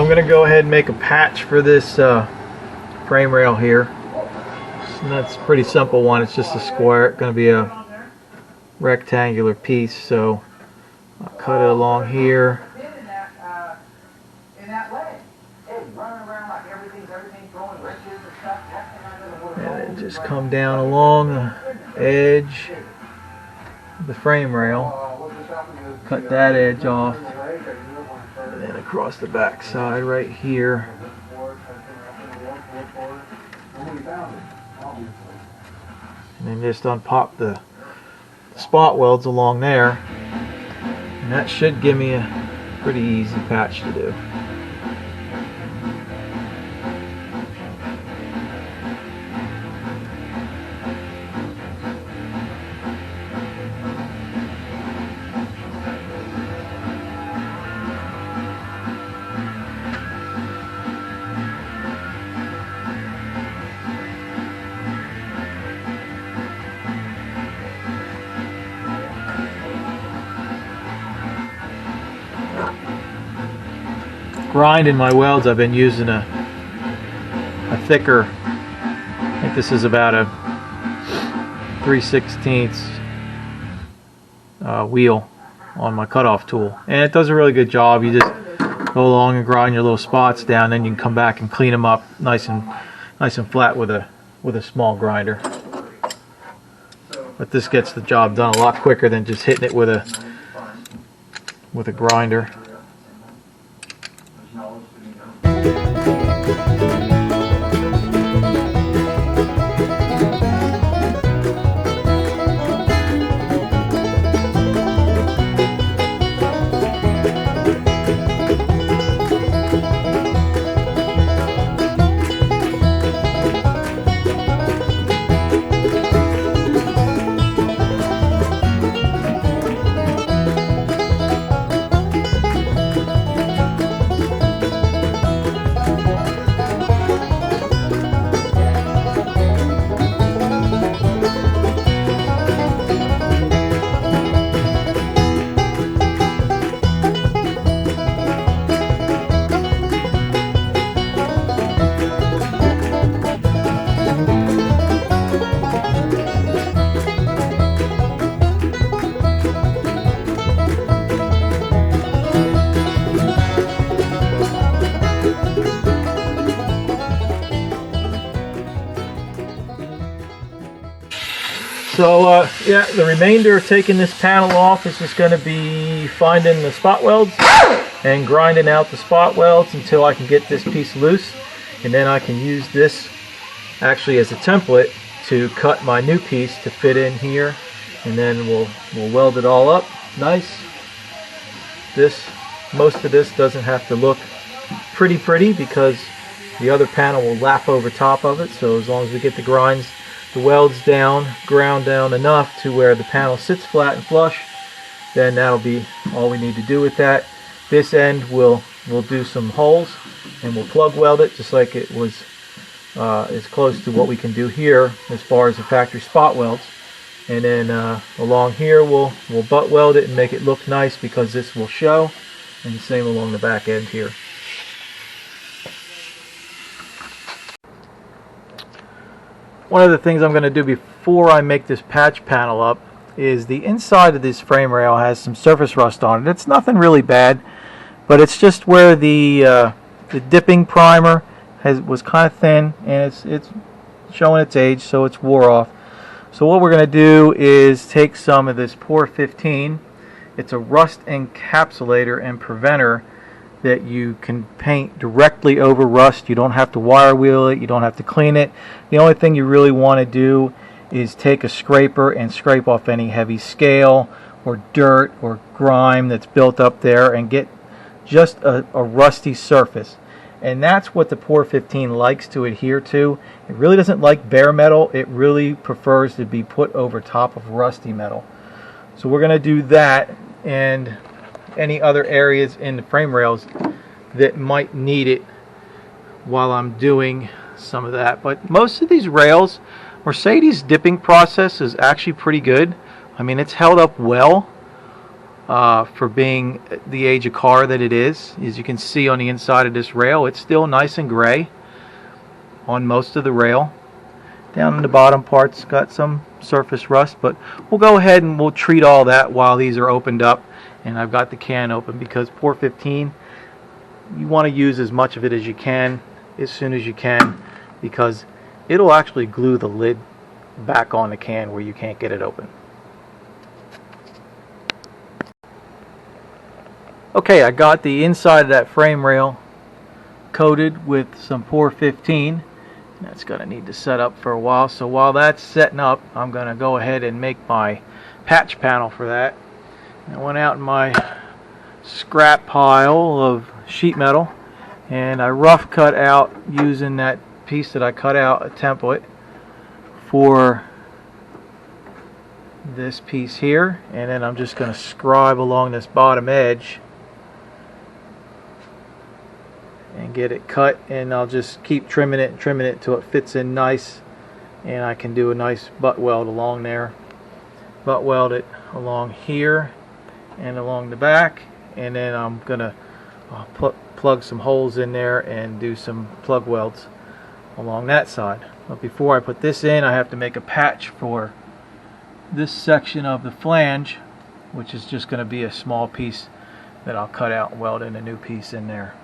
I'm going to go ahead and make a patch for this frame rail here. And that's a pretty simple one. It's just a square. It's going to be a rectangular piece. So I'll cut it along here. And then just come down along the edge of the frame rail. Cut that edge off. And then across the back side right here. And then just unpop the spot welds along there. And that should give me a pretty easy patch to do. Grinding my welds, I've been using a thicker, I think this is about a 3/16 wheel on my cutoff tool, and it does a really good job. You just go along and grind your little spots down, then you can come back and clean them up nice and flat with a small grinder. But this gets the job done a lot quicker than just hitting it with a grinder. So yeah, the remainder of taking this panel off is just going to be finding the spot welds and grinding out the spot welds until I can get this piece loose, and then I can use this actually as a template to cut my new piece to fit in here, and then we'll weld it all up nice. Most of this doesn't have to look pretty because the other panel will lap over top of it, so as long as we get the welds down, ground down enough to where the panel sits flat and flush, then that'll be all we need to do with that. This end we'll do some holes and we'll plug weld it just like it was as close to what we can do here as far as the factory spot welds. And then along here we'll butt weld it and make it look nice because this will show, and the same along the back end here. One of the things I'm going to do before I make this patch panel up is the inside of this frame rail has some surface rust on it. It's nothing really bad, but it's just where the dipping primer was kind of thin, and it's showing its age, so it's wore off. So what we're going to do is take some of this Pore 15. It's a rust encapsulator and preventer that you can paint directly over rust. You don't have to wire wheel it, you don't have to clean it. The only thing you really want to do is take a scraper and scrape off any heavy scale or dirt or grime that's built up there and get just a rusty surface. And that's what the Pore 15 likes to adhere to. It really doesn't like bare metal. It really prefers to be put over top of rusty metal. So we're going to do that, and any other areas in the frame rails that might need it while I'm doing some of that. But most of these rails, Mercedes dipping process is actually pretty good. I mean, it's held up well. for being the age of car that it is. As you can see on the inside of this rail, it's still nice and gray on most of the rail. Down in the bottom part's got some surface rust, but we'll go ahead and we'll treat all that while these are opened up. And I've got the can open because pour 15, you want to use as much of it as you can as soon as you can, because it'll actually glue the lid back on the can where you can't get it open. Okay, I got the inside of that frame rail coated with some pour 15. That's going to need to set up for a while, so while that's setting up, I'm going to go ahead and make my patch panel for that. I went out in my scrap pile of sheet metal and I rough cut out, using that piece that I cut out, a template for this piece here, and then I'm just going to scribe along this bottom edge and get it cut, and I'll just keep trimming it until it fits in nice, and I can do a nice butt weld along there. Butt weld it along here and along the back, and then I'm gonna plug some holes in there and do some plug welds along that side. But before I put this in, I have to make a patch for this section of the flange, which is just going to be a small piece that I'll cut out and weld in a new piece in there.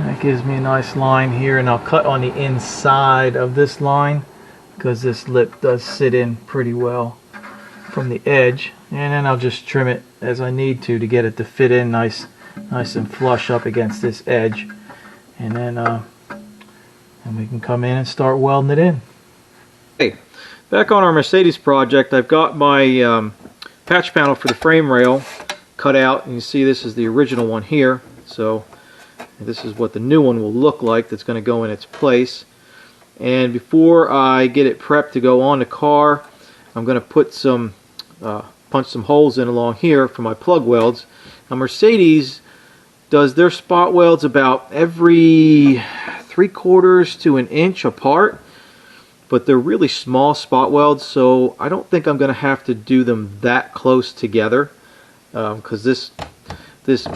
That gives me a nice line here, and I'll cut on the inside of this line because this lip does sit in pretty well from the edge, and then I'll just trim it as I need to get it to fit in nice and flush up against this edge, and then and we can come in and start welding it in. Okay, back on our Mercedes project, I've got my patch panel for the frame rail cut out, and you see this is the original one here, so this is what the new one will look like that's going to go in its place. And before I get it prepped to go on the car, I'm going to put some punch some holes in along here for my plug welds. Now Mercedes does their spot welds about every 3/4 to an inch apart, but they're really small spot welds, so I don't think I'm going to have to do them that close together, because this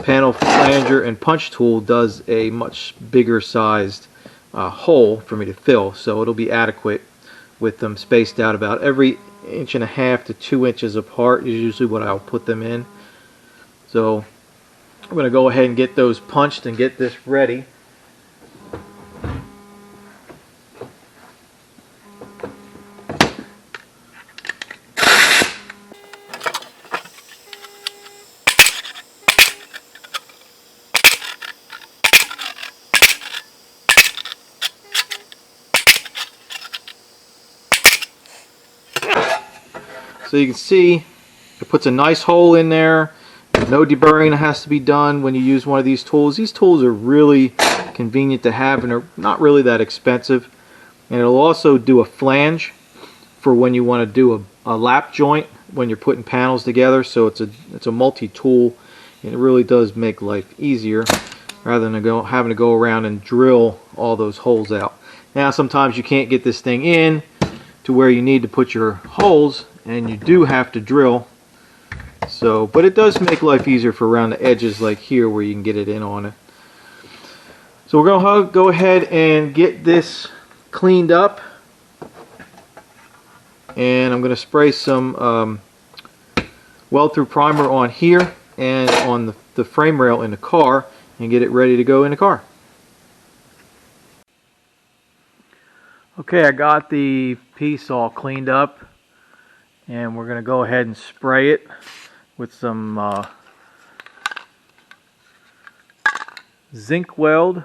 panel flanger and punch tool does a much bigger sized hole for me to fill, so it'll be adequate with them spaced out about every 1.5 to 2 inches apart is usually what I'll put them in. So I'm going to go ahead and get those punched and get this ready. So you can see it puts a nice hole in there. No deburring that has to be done when you use one of these tools. These tools are really convenient to have, and they're not really that expensive. And it'll also do a flange for when you want to do a lap joint when you're putting panels together. So it's a multi-tool, and it really does make life easier rather than having to go around and drill all those holes out. Now sometimes you can't get this thing in to where you need to put your holes, and you do have to drill. So, but it does make life easier for around the edges like here where you can get it in on it. So we're going to go ahead and get this cleaned up, and I'm going to spray some weld through primer on here and on the frame rail in the car and get it ready to go in the car. Okay, I got the piece all cleaned up, and we're going to go ahead and spray it with some zinc weld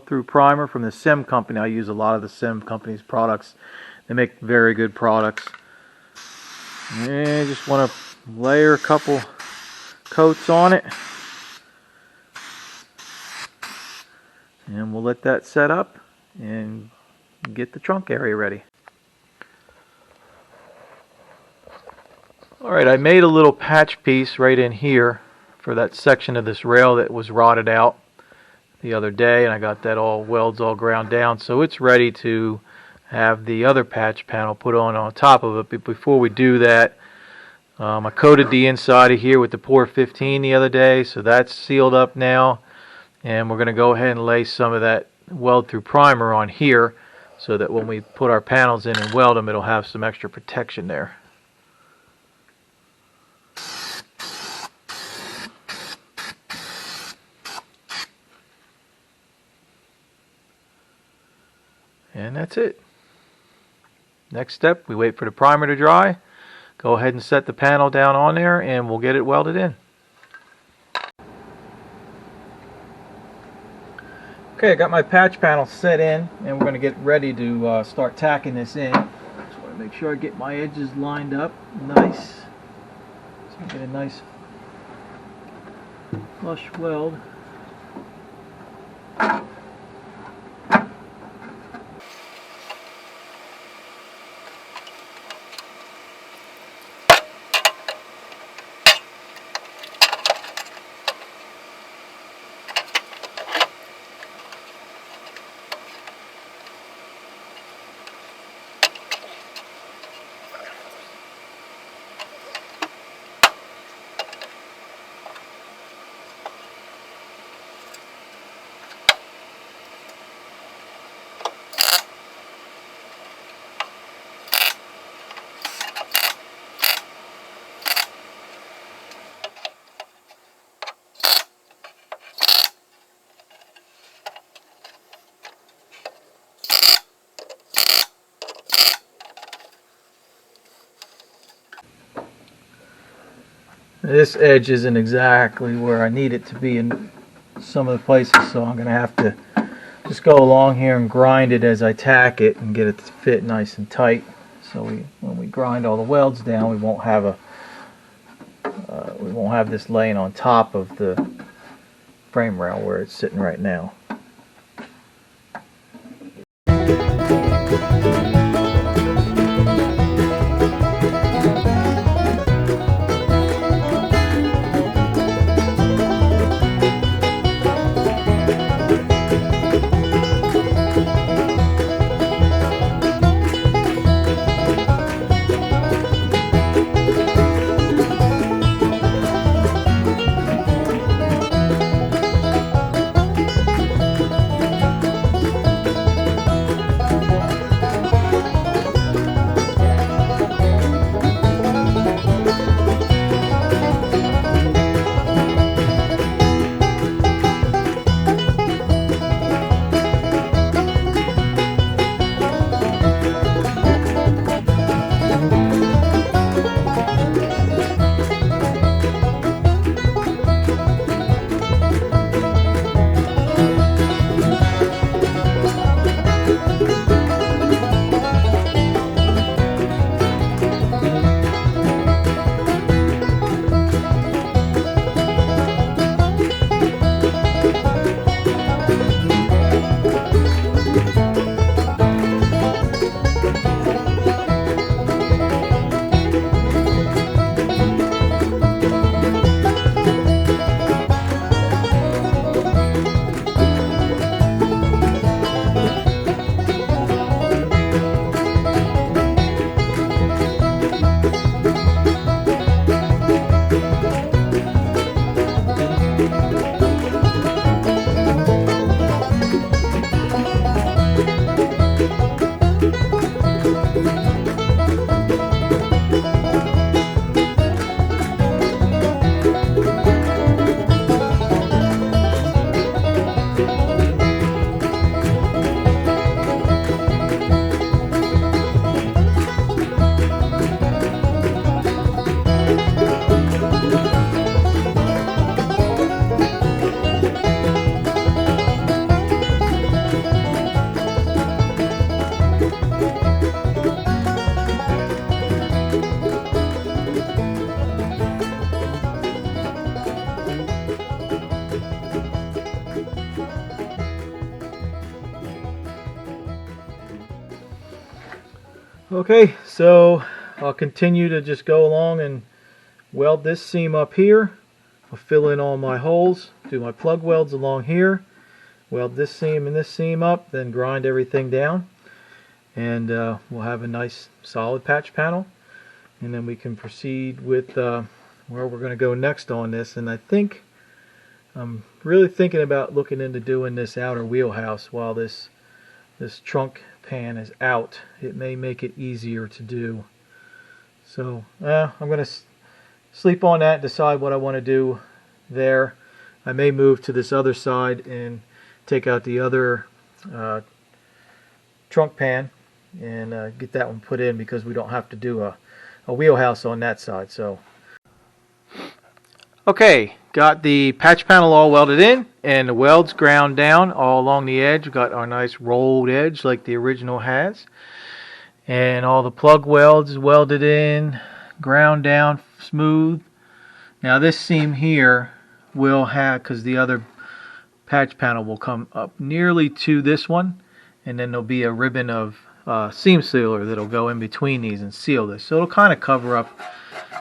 through primer from the Sim company. I use a lot of the Sim company's products. They make very good products. And just want to layer a couple coats on it. And we'll let that set up and get the trunk area ready. Alright, I made a little patch piece right in here for that section of this rail that was rotted out the other day, and I got that welds all ground down, so it's ready to have the other patch panel put on top of it. But before we do that, I coated the inside of here with the Pour 15 the other day, so that's sealed up now, and we're going to go ahead and lay some of that weld through primer on here so that when we put our panels in and weld them, it'll have some extra protection there. And that's it. Next step, we wait for the primer to dry. Go ahead and set the panel down on there and we'll get it welded in. Okay, I got my patch panel set in and we're going to get ready to start tacking this in. Just want to make sure I get my edges lined up nice. So I get a nice flush weld. This edge isn't exactly where I need it to be in some of the places, so I'm going to have to just go along here and grind it as I tack it and get it to fit nice and tight. So when we grind all the welds down, we won't have this laying on top of the frame rail where it's sitting right now. Okay, so I'll continue to just go along and weld this seam up here. I'll fill in all my holes, do my plug welds along here, weld this seam and this seam up, then grind everything down, and we'll have a nice solid patch panel. And then we can proceed with where we're going to go next on this. And I think I'm really thinking about looking into doing this outer wheelhouse while this trunk pan is out. It may make it easier to do. So I'm going to sleep on that, decide what I want to do there. I may move to this other side and take out the other trunk pan and get that one put in, because we don't have to do a wheelhouse on that side. So okay, got the patch panel all welded in and the welds ground down all along the edge. We've got our nice rolled edge like the original has, and all the plug welds welded in, ground down smooth. Now this seam here will have, because the other patch panel will come up nearly to this one, and then there'll be a ribbon of seam sealer that'll go in between these and seal this. So it'll kind of cover up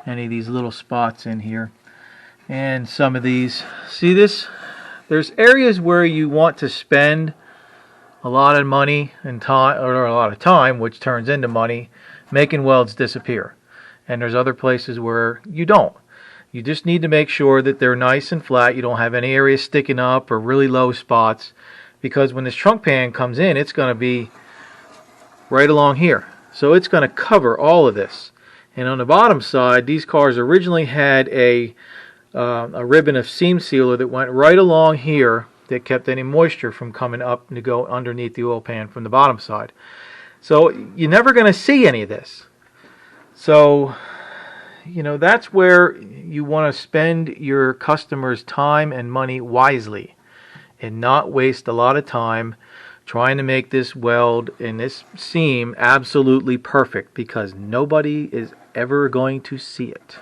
any of these little spots in here. And some of these, see this? There's areas where you want to spend a lot of money and time, or a lot of time, which turns into money, making welds disappear. And there's other places where you don't. You just need to make sure that they're nice and flat. You don't have any areas sticking up or really low spots, because when this trunk pan comes in, it's going to be right along here. So it's going to cover all of this. And on the bottom side, these cars originally had a ribbon of seam sealer that went right along here that kept any moisture from coming up to go underneath the oil pan from the bottom side. So you're never going to see any of this. So, you know, that's where you want to spend your customers' time and money wisely, and not waste a lot of time trying to make this weld and this seam absolutely perfect, because nobody is ever going to see it.